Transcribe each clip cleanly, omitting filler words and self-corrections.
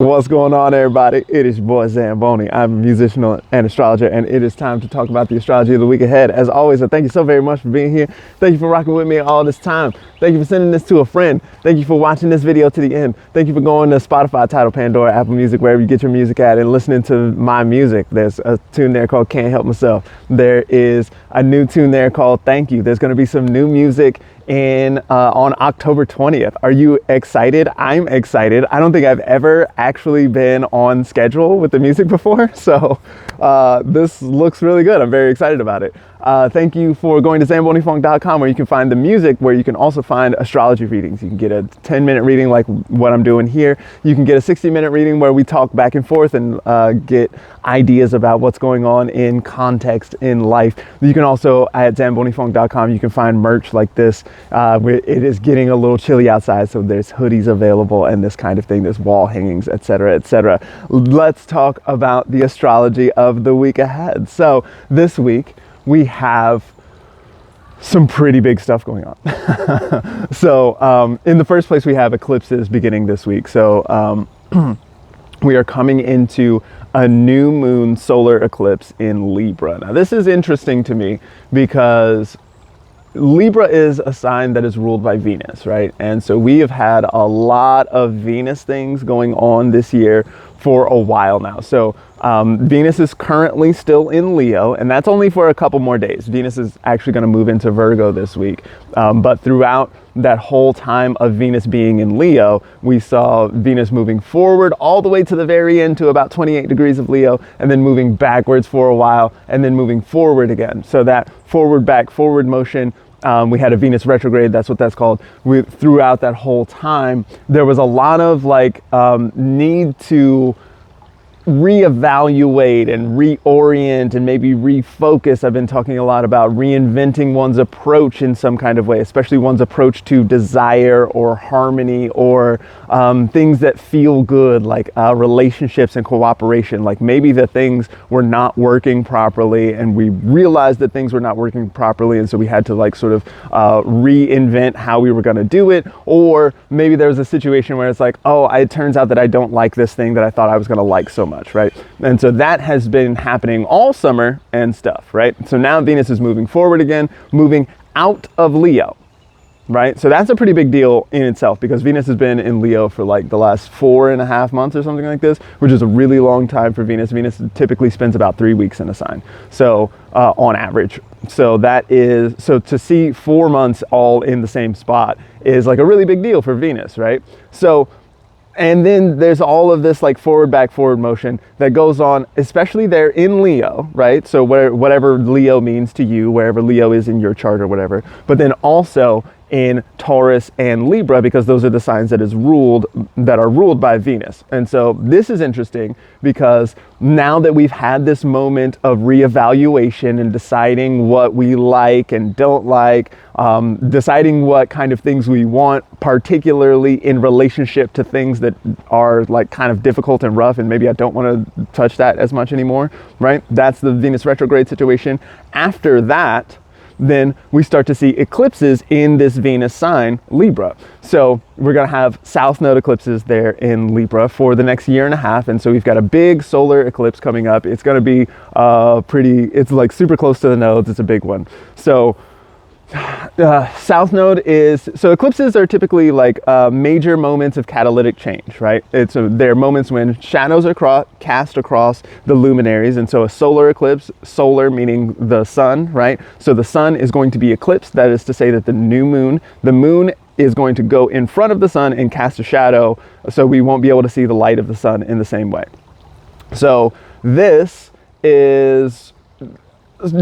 What's going on, everybody? It is your boy Zamboni. I'm a musician and astrologer, and it is time to talk about the astrology of the week ahead. As always, I thank you so very much for being here. Thank you for rocking with me all this time. Thank you for sending this to a friend. Thank you for watching this video to the end. Thank you for going to Spotify, Tidal, Pandora, Apple Music, wherever you get your music at, and listening to my music. There's a tune there called Can't Help Myself. There is a new tune there called Thank You. There's going to be some new music on October 20th. Are you excited? I'm excited. I don't think I've ever actually been on schedule with the music before, so this looks really good. I'm very excited about it. Thank you for going to zambonifunk.com, where you can find the music, where you can also find astrology readings. You can get a 10-minute reading like what I'm doing here. You can get a 60-minute reading where we talk back and forth and get ideas about what's going on in context in life. You can also, at zambonifunk.com, you can find merch like this. It is getting a little chilly outside, so there's hoodies available and this kind of thing. There's wall hangings, etc., etc. Let's talk about the astrology of the week ahead. So this week we have some pretty big stuff going on. So in the first place, we have eclipses beginning this week. So we are coming into a new moon solar eclipse in Libra. Now, this is interesting to me because Libra is a sign that is ruled by Venus, right? And so we have had a lot of Venus things going on this year for a while now. So Venus is currently still in Leo, and that's only for a couple more days. Venus is actually going to move into Virgo this week. But throughout that whole time of Venus being in Leo, we saw Venus moving forward all the way to the very end to about 28 degrees of Leo, and then moving backwards for a while, and then moving forward again. So that forward, back, forward motion, we had a Venus retrograde, that's what that's called. Throughout that whole time, there was a lot of need to reevaluate and reorient and maybe refocus. I've been talking a lot about reinventing one's approach in some kind of way, especially one's approach to desire or harmony or things that feel good, like relationships and cooperation. Like maybe the things were not working properly and we realized that things were not working properly, and so we had to reinvent how we were going to do it. Or maybe there was a situation where it's like, oh, it turns out that I don't like this thing that I thought I was going to like so much. Right? And so that has been happening all summer and stuff, right? So now Venus is moving forward again, moving out of Leo, right? So that's a pretty big deal in itself, because Venus has been in Leo for like the last 4.5 months or something like this, which is a really long time for Venus. Venus typically spends about 3 weeks in a sign. So on average. So to see 4 months all in the same spot is like a really big deal for Venus, right? So and then there's all of this like forward, back, forward motion that goes on, especially there in Leo, right? So whatever Leo means to you, wherever Leo is in your chart or whatever, but then also in Taurus and Libra, because those are the signs that are ruled by Venus. And so this is interesting because now that we've had this moment of reevaluation and deciding what we like and don't like, deciding what kind of things we want, particularly in relationship to things that are like kind of difficult and rough, and maybe I don't want to touch that as much anymore, right? That's the Venus retrograde situation. After that, then we start to see eclipses in this Venus sign, Libra. So we're going to have south node eclipses there in Libra for the next 1.5 years. And so we've got a big solar eclipse coming up. It's going to be it's like super close to the nodes. It's a big one. So south node so eclipses are typically like major moments of catalytic change, right? They're moments when shadows are cast across the luminaries. And so a solar eclipse, solar meaning the sun, right? So the sun is going to be eclipsed. That is to say that the moon is going to go in front of the sun and cast a shadow, so we won't be able to see the light of the sun in the same way. So this is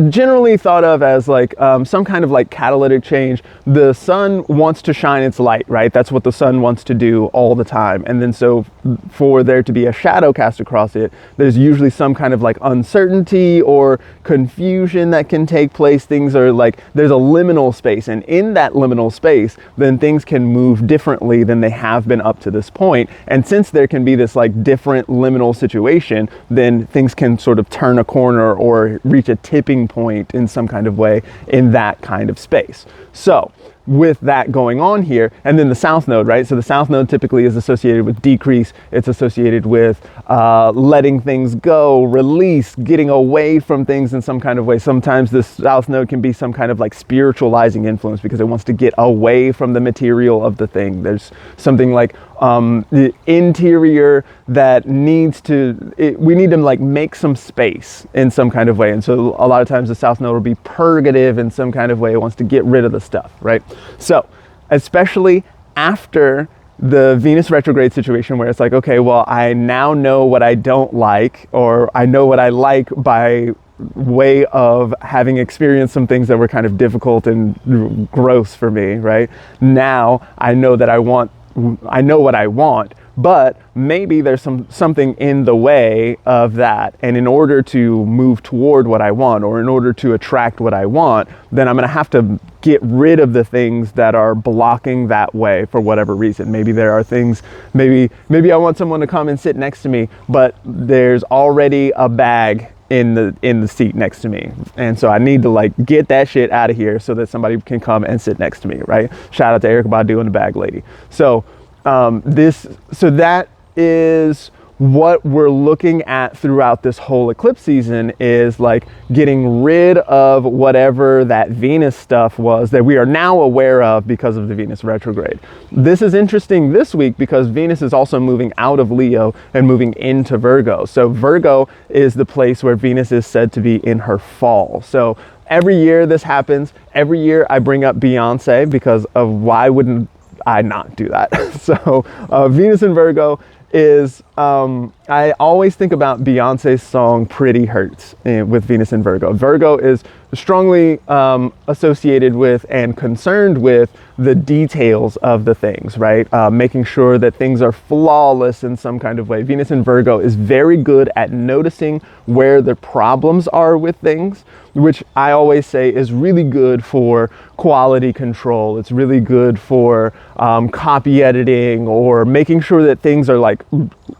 generally thought of as like some kind of like catalytic change. The sun wants to shine its light, right? That's what the sun wants to do all the time. And then so for there to be a shadow cast across it, there's usually some kind of like uncertainty or confusion that can take place. Things are like, there's a liminal space, and in that liminal space, then things can move differently than they have been up to this point. And since there can be this like different liminal situation, then things can sort of turn a corner or reach a tipping point in some kind of way in that kind of space. So with that going on here. And then the south node, right? So the south node typically is associated with decrease. It's associated with letting things go, release, getting away from things in some kind of way. Sometimes the south node can be some kind of like spiritualizing influence because it wants to get away from the material of the thing. There's something like the interior that needs to, we need to like make some space in some kind of way. And so a lot of times the south node will be purgative in some kind of way. It wants to get rid of the stuff, right? So especially after the Venus retrograde situation where it's like, okay, well, I now know what I don't like, or I know what I like by way of having experienced some things that were kind of difficult and gross for me, right? Now I know that I know what I want, but maybe there's something in the way of that. And in order to move toward what I want, or in order to attract what I want, then I'm going to have to get rid of the things that are blocking that way for whatever reason. Maybe there are things, maybe I want someone to come and sit next to me, but there's already a bag in the seat next to me. And so I need to like get that shit out of here so that somebody can come and sit next to me, right? Shout out to Erykah Badu and the bag lady. So that is what we're looking at throughout this whole eclipse season, is like getting rid of whatever that Venus stuff was that we are now aware of because of the Venus retrograde. This is interesting this week because Venus is also moving out of Leo and moving into Virgo. So Virgo is the place where Venus is said to be in her fall. So every year this happens. Every year I bring up Beyonce because of why wouldn't I not do that? So Venus in Virgo is, I always think about Beyonce's song Pretty Hurts with Venus in Virgo. Virgo is strongly associated with and concerned with the details of the things, right? Making sure that things are flawless in some kind of way. Venus in Virgo is very good at noticing where the problems are with things, which I always say is really good for quality control. It's really good for copy editing, or making sure that things are like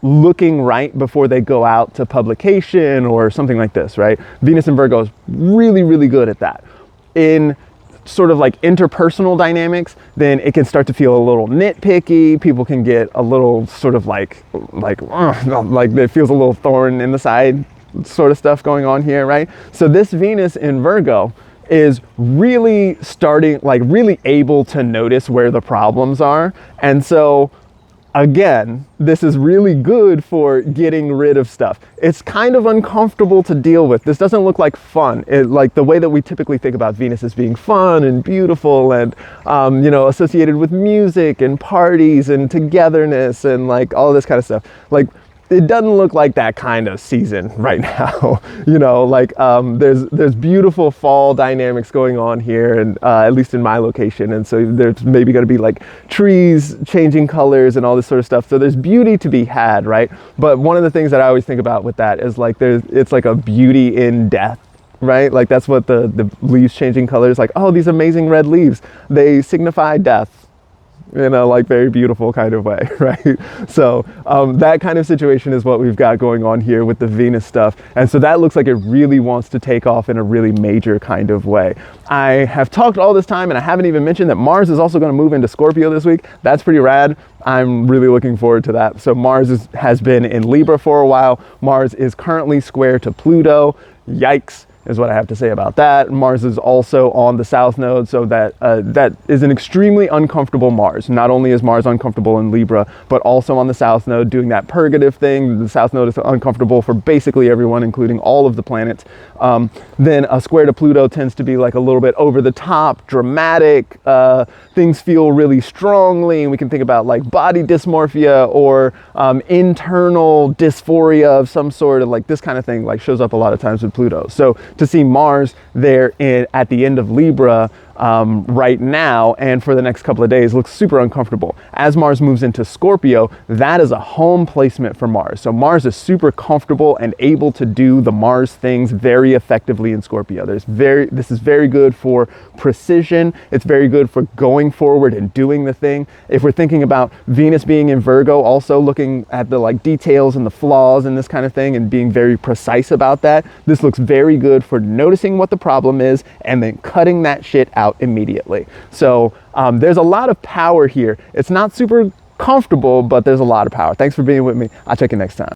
looking right before they go out to publication or something like this, right? Venus in Virgo is really, really good at that. In sort of like interpersonal dynamics, then it can start to feel a little nitpicky. People can get a little sort of like it feels a little thorn in the side sort of stuff going on here, right? So this Venus in Virgo is really starting, like really able to notice where the problems are. And so again, this is really good for getting rid of stuff. It's kind of uncomfortable to deal with. This doesn't look like fun. Like the way that we typically think about Venus as being fun and beautiful and, associated with music and parties and togetherness and like all this kind of stuff. Like, it doesn't look like that kind of season right now. There's beautiful fall dynamics going on here, and at least in my location. And so there's maybe going to be like trees changing colors and all this sort of stuff. So there's beauty to be had, right? But one of the things that I always think about with that is like it's like a beauty in death, right? Like that's what the leaves changing colors, like, oh, these amazing red leaves, they signify death in a like very beautiful kind of way, right? So that kind of situation is what we've got going on here with the Venus stuff. And so that looks like it really wants to take off in a really major kind of way. I have talked all this time and I haven't even mentioned that Mars is also going to move into Scorpio this week. That's pretty rad. I'm really looking forward to that. So Mars has been in Libra for a while. Mars is currently square to Pluto. Yikes is what I have to say about that. Mars is also on the south node, so that is an extremely uncomfortable Mars. Not only is Mars uncomfortable in Libra, but also on the south node doing that purgative thing. The south node is uncomfortable for basically everyone, including all of the planets. Then a square to Pluto tends to be like a little bit over the top, dramatic. Things feel really strongly, and we can think about like body dysmorphia or internal dysphoria of some sort, of like this kind of thing like shows up a lot of times with Pluto. So to see Mars there at the end of Libra right now and for the next couple of days looks super uncomfortable. As Mars moves into Scorpio, that is a home placement for Mars. So Mars is super comfortable and able to do the Mars things very effectively in Scorpio. This is very good for precision. It's very good for going forward and doing the thing. If we're thinking about Venus being in Virgo, also looking at the like details and the flaws and this kind of thing and being very precise about that, this looks very good for noticing what the problem is and then cutting that shit out out immediately. So there's a lot of power here. It's not super comfortable, but there's a lot of power. Thanks for being with me. I'll check you next time.